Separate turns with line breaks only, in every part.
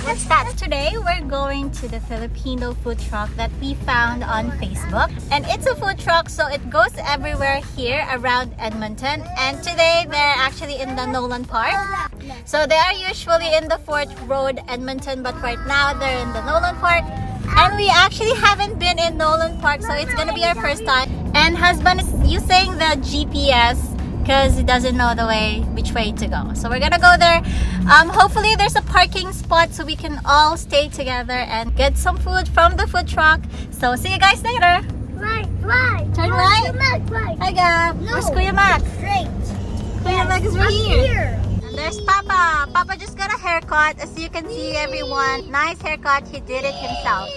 What's that? Today we're going to the Filipino food truck that we found on Facebook. And it's a food truck, so it goes everywhere here around Edmonton. And today they're actually in the Nolan Park. So they are usually in the Fort Road, Edmonton, but right now they're in the Nolan Park. And we actually haven't been in Nolan Park, so it's gonna be our first time. And husband is using the GPS because he doesn't know the way, which way to go. So we're gonna go there. Hopefully there's a parking spot so we can all stay together and get some food from the food truck. So see you guys later.
Right.
Turn right.
Right.
Hi, Gab.
No.
Where's Kuya Mac?
Straight.
Kuya Mac is right here.
Here.
And there's Papa. Papa just got a haircut. As you can see, everyone, nice haircut. He did it himself.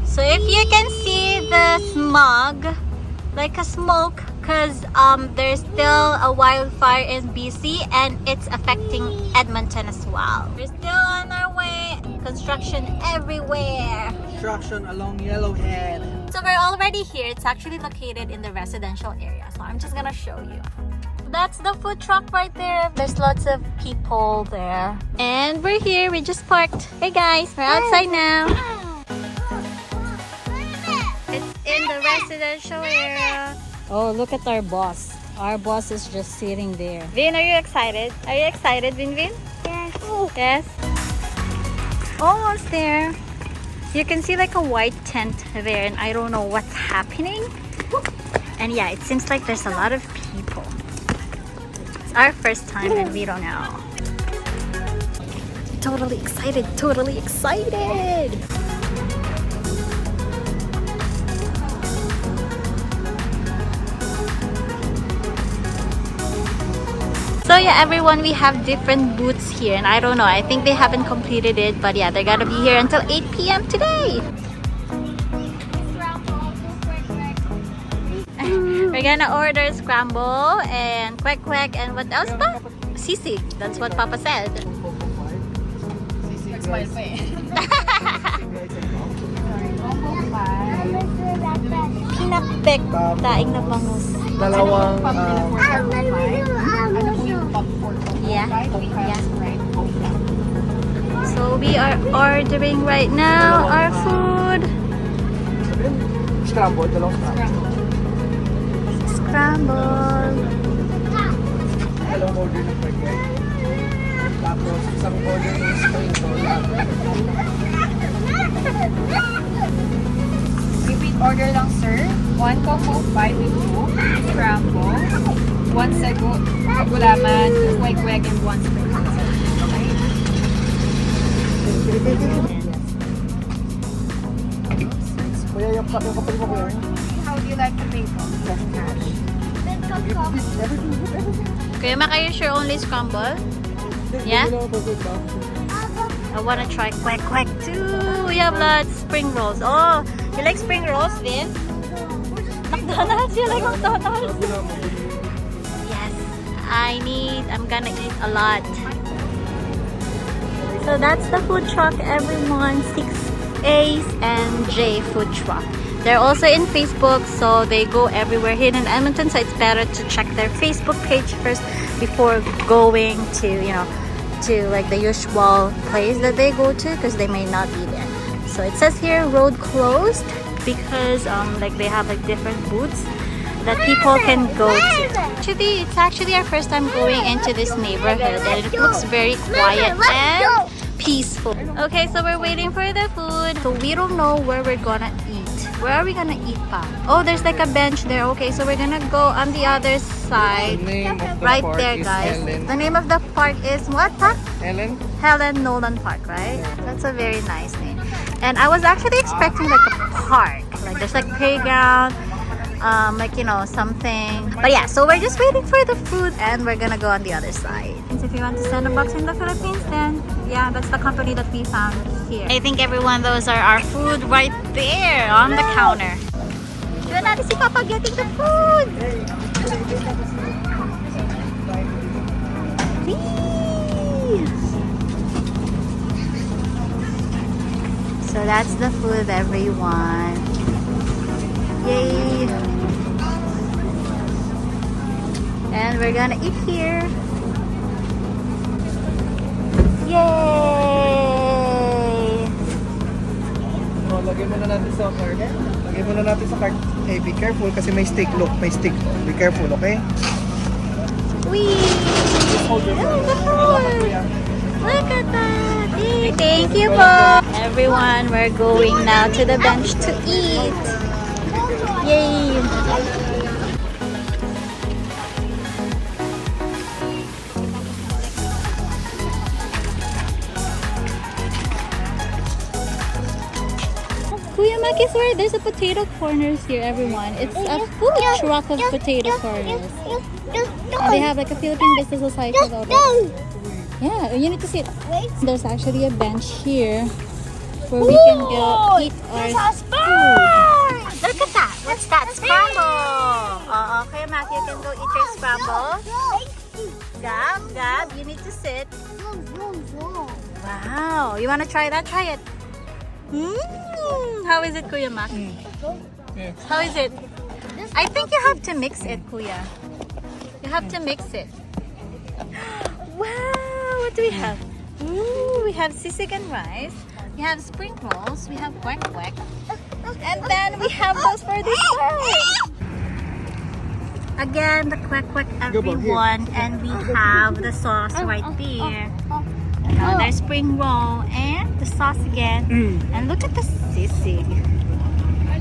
So if you can see the smog, like a smoke, because there's still a wildfire in BC and it's affecting Edmonton as well. We're still on our way. Construction everywhere.
Construction along Yellowhead.
So we're already here. It's actually located in the residential area. So I'm just gonna show you. That's the food truck right there. There's lots of people there. And we're here. We just parked. Hey guys, we're outside now. It's in the residential area. Oh, look at our boss. Our boss is just sitting there. Vin, are you excited? Are you excited, Vin?
Yes.
Yes. Almost there. You can see like a white tent there and I don't know what's happening. And yeah, it seems like there's a lot of people. It's our first time and we don't know. Totally excited, totally excited. So yeah, everyone, we have different booths here and I don't know, I think they haven't completed it, but yeah, they're gonna be here until 8 p.m. today. We're gonna order scramble and kwek and what else pa? Sisig, that's what Papa said. Pinapek, daing na bangus.
Dalawang
Yeah. So we are ordering right now our food.
scramble, dalawang
Scramble.
dalawang order ng pagkain. Tapos isang order ng spring roll.
Repeat order lang, sir. 1 coco pie with 2 scramble, 1 sago, gulaman, 2 kwek and 1 spring roll, sir.
Kuya, yung kapal mo kuya.
How do you like to pay po? Cash.
Kuya Mac, are you sure only scramble? Yeah? I wanna try kwek too. We have lots spring rolls. Oh, you like spring rolls, Vin? McDonald's? You like McDonald's? Yes, I'm gonna eat a lot. So that's the food truck, everyone. 6A's and J food truck. They're also in Facebook, so they go everywhere here in Edmonton, so it's better to check their Facebook page first before going to, to like the usual place that they go to, because they may not be there. So it says here road closed because like they have like different booths that people can go to. Actually, it's actually our first time going into this neighborhood and it looks very quiet and peaceful. Okay, so we're waiting for the food. So we don't know where we're gonna eat. Where are we gonna eat pa? Oh, there's like a bench there. Okay, so we're gonna go on the other side.
The name of the
Right
park
there,
is
guys.
Helen.
The name of the park is what, pa?
Helen
Nolan Park, right? That's a very nice name. And I was actually expecting like a park. Like there's like playground, like something. But yeah, so we're just waiting for the food and we're gonna go on the other side. So if you want to send a box in the Philippines, then yeah, that's the company that we found here. I think everyone, those are our food right there on the counter. Yun natin si Papa getting the food! Whee! So that's the food, everyone. Yay! And we're gonna eat here. Yay!
lagay muna natin sa cart. Lagay muna natin sa cart. Hey, be careful kasi may stick. Look, may stick. Be careful, okay?
Whee!
Hold your
Oh, the food! Look at that! Yay, thank you po! Everyone, we're going now to the bench to eat! Yay! Kuya Mak is right. There's a potato corners here, everyone. It's a food truck of potato corners. And they have like a Philippine Business Society about it. Yeah, you need to see it. There's actually a bench here where we can go eat our food. Look at that. What's that? Scramble. Okay, Mak, you can go eat your scramble. Gab, you need to sit. Wow. You want to try that? Try it. How is it, Kuya Mak?
Yeah.
How is it? I think you have to mix it, Kuya. You have to mix it. Wow, what do we have? Ooh, we have sisig and rice. We have spring rolls. We have quack quack. And then we have those for dessert. Again, the quack quack, everyone. And we have the sauce right there. There's spring roll and the sauce again. And look at the sisig.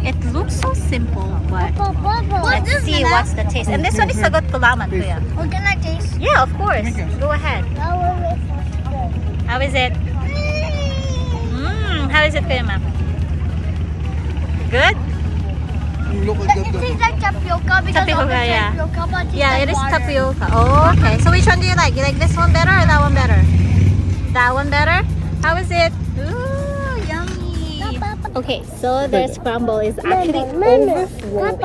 It looks so simple, but let's see what's the taste. And this one is sagot kulaman, Kuya.
What can I taste?
Yeah, of course. Go ahead. How is it? How is it, Kuya Ma'am? Good?
Look at
It tastes like tapioca because
Tapioca,
of the
yeah.
tapioca, but it tastes
Yeah,
like
it is
water.
tapioca. Oh, okay. So which one do you like? You like this one better or that one better? That one better? How is it? Ooh, yummy. Okay, so their scramble is actually overflowing.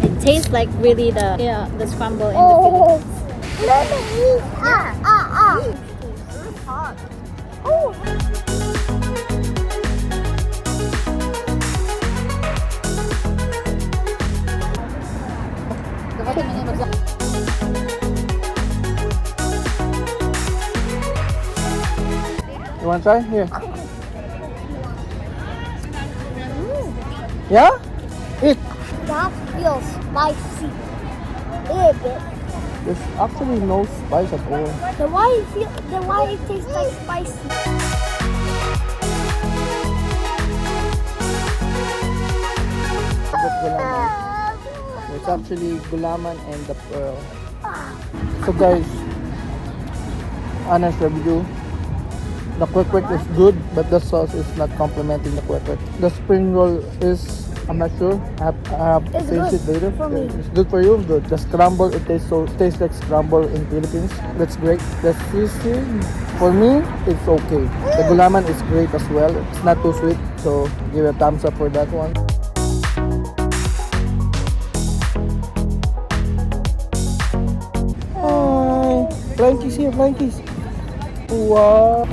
It tastes like really the scramble in the Philippines.
You want to try? Here. Yeah? Eat.
That feels spicy. A bit.
There's actually no spice at all.
Then why it tastes like spicy?
But gulaman. It's actually gulaman and the pearl. So guys, honest review. The quick is good, but the sauce is not complementing the quick. The spring roll is, I'm not sure. I have to
It's
taste it
good
later.
for me.
It's good for you. Good. The scramble, it tastes like scramble in Philippines. That's great. The sisig, for me, it's okay. The gulaman is great as well. It's not too sweet, so give a thumbs up for that one. Hi, Frankie's here. Frankie's. Wow.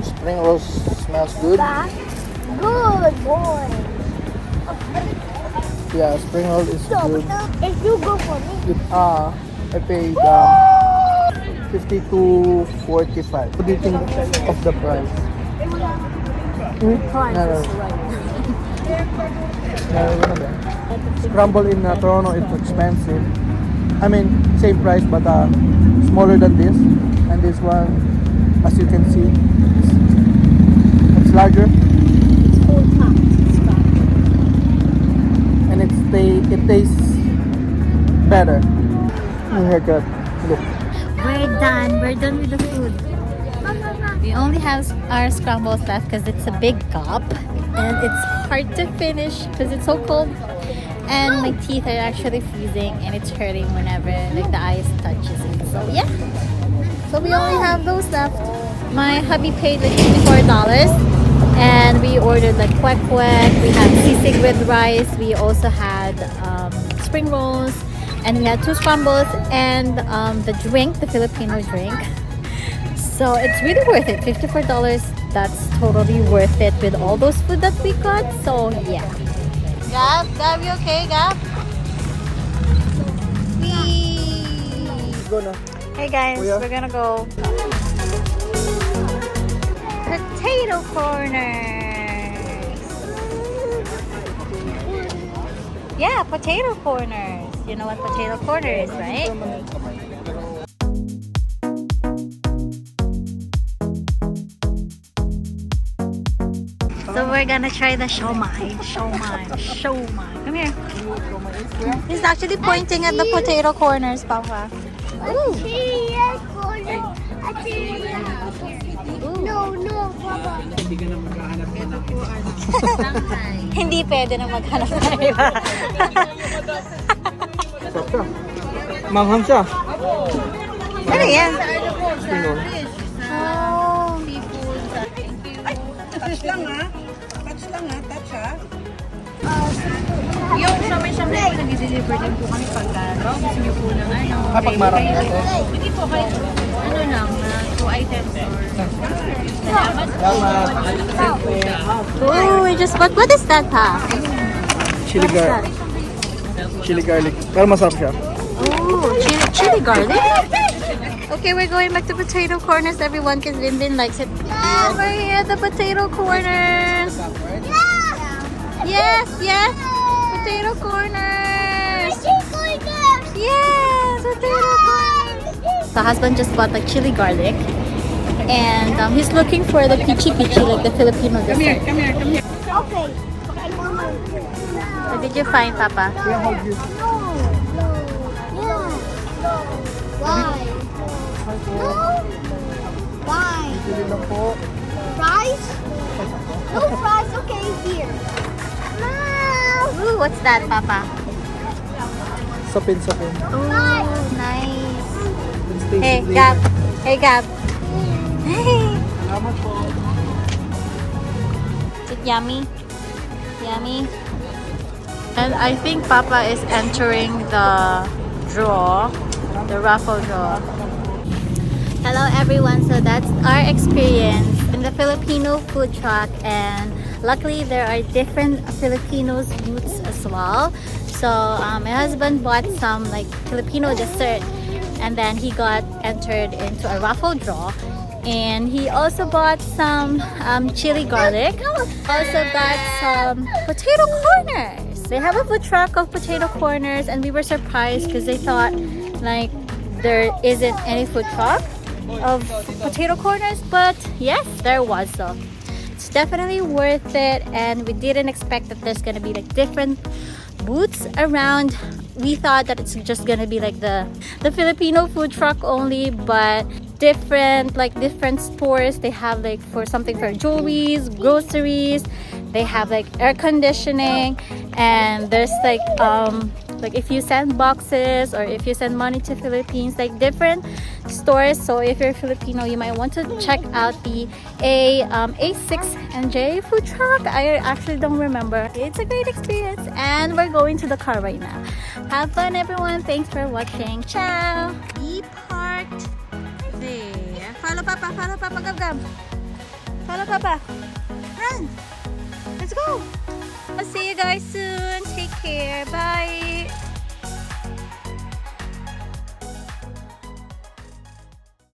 Spring rolls smells good.
Good boy.
Yeah, spring roll is
So,
good.
if you go for me,
I paid 50 to 45. What do you think of the price? No. Scramble in Toronto, it's expensive. I mean, same price but smaller than this. And this one, as you can see, it's larger. And it tastes better. New haircut. Look.
We're done. We're done with the food. We only have our scrambles left because it's a big cup and it's hard to finish because it's so cold. And my teeth are actually freezing and it's hurting whenever like the ice touches it. So yeah. So we only have those left. My hubby paid like $54 and we ordered like quack quack. We had sisig with rice. We also had spring rolls and we had 2 scrambles and the drink, the Filipino drink. So it's really worth it. $54. That's totally worth it with all those food that we got. So yeah. Gab, you okay, Gab?
Go na.
Hey guys,
Kuya?
we're gonna go. potato corners. Yeah, potato corners. You know what potato corner is, right? So we're gonna try the shomai. Come here. He's actually pointing at the potato corners, Papa. Ooh.
No, Papa.
Hindi pwede na maghanap ng iba.
Sarap siya. Manghang siya.
Ano yan?
Pinoy.
Oh.
Touch lang ha. Touch ha.
Yung siya-may po nag-deliver din po kami pagkano. Gusto niyo po ng ano.
Pag marami ito.
Hindi po kayo, ano lang, 2 items or... Salamat po.
Oh, we just bought. What is that, Pa?
Chili
What is that?
garlic. Chili garlic. Pero masarap siya.
Oh, chili garlic. Okay, we're going back to potato corners, everyone, because Binbin likes it. And we're here at the potato corners. Yes, potato corners. Yes, potato corners. The husband just bought the chili garlic, and he's looking for the peachy, like the Filipino dessert.
Come here.
Okay.
What did you find, Papa?
No. Why? No. Why? Fries? No fries. Okay, here. No.
Ooh, what's that, Papa?
Sapin.
Oh, nice.
It's tasty.
Hey, Gab. Hey, Gab. Hey.
Salamat po.
Is it yummy? Yummy? And I think Papa is entering the draw, the raffle draw. Hello everyone, so that's our experience in the Filipino food truck, and luckily there are different Filipinos booths as well. So my husband bought some like Filipino dessert, and then he got entered into a raffle draw. And he also bought some chili garlic. Also got some potato corners. They have a food truck of potato corners, and we were surprised because they thought like there isn't any food truck of potato corners, but yes, there was. So it's definitely worth it, and we didn't expect that there's gonna be like different booths around. We thought that it's just gonna be like the Filipino food truck only, but different stores. They have like for something for jewelries, groceries. They have like air conditioning, and there's like if you send boxes or if you send money to Philippines, like different stores. So if you're Filipino, you might want to check out the A6NJ food truck. I actually don't remember. It's a great experience, and we're going to the car right now. Have fun, everyone. Thanks for watching. Ciao. We parked there. Follow Papa. Gab. Follow Papa. Run. Let's go. I'll see you guys soon. Take care. Bye.